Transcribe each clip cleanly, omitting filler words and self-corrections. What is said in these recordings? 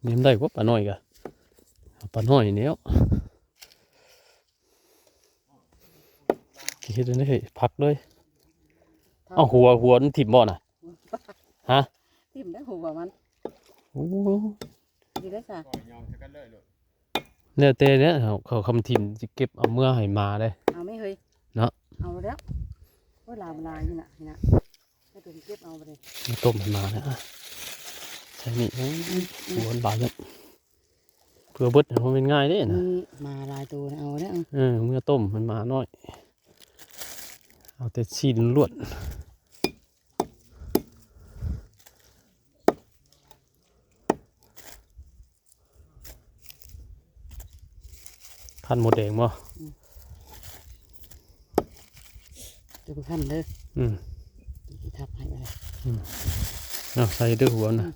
เนมได้กว่าปลาน้อยกะปลาน้อยเนี้ยคิดเลยนะเฮ้ยพักเลยเอาหัวมันถิ่มบ่น่ะฮะ ทิ่มได้หัวมัน โอ้ ดีได้จ้ะ เนี่ยเตเนี่ยเขาคำถิ่มจะเก็บเอาเมื่อให้มาได้ เอาไม่เฮ้ย เนาะ เอาแล้วว่าลายนี่นะให้ตัวเก็บเอาไปเลย มาต้มให้มานะใช่นี่หัวบานเนี่ยเพื่อเบิดมันเป็นง่ายเด้นะ มีมาลายตัวเอาแล้ว เมื่อต้มมันมาน้อยเอาแต่ชิ้นลวดขั้นหมดแดงบ่ จะไปขั้นเลยทับให้อะไร เอาใส่ด้วยหัวนะ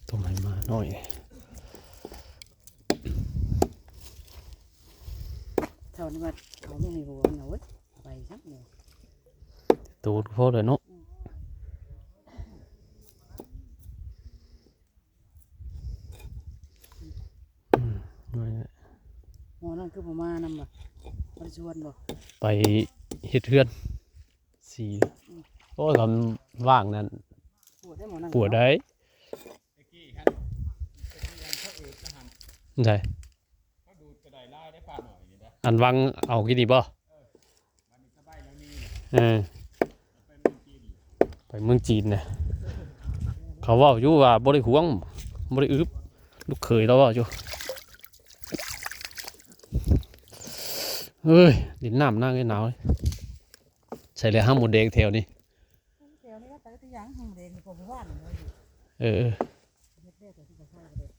ต้มให้มาหน่อย เท่านี้ว่าเขาไม่มีหัวเนาะไปสักหน่อย ตูดพอเลยเนาะหัวนั่นคือประมาณนั้นบ่ประชวนบ่ ไปเฮ็ดเทือนสีโอ้ยคำว่างนั่น ปวดได้หมอนั่น ปวดได้ใช่อันวังเอากี่ดีบ่ไปเมืองจีนเนี่ยเขาว่าอยู่ว่าบ่ได้หวงบ่ได้อึบลูกเขยเราว่าอยู่เฮ้ยดินน้ำนั่งให้หนาวใส่เลยห้ามหมดแดงแถวนี้ แถวนี้ว่าแต่ที่ยังห้องเรียนก็บ่ว่านเลย เออ เฮ็ดได้แต่ที่บ่ใช่เลย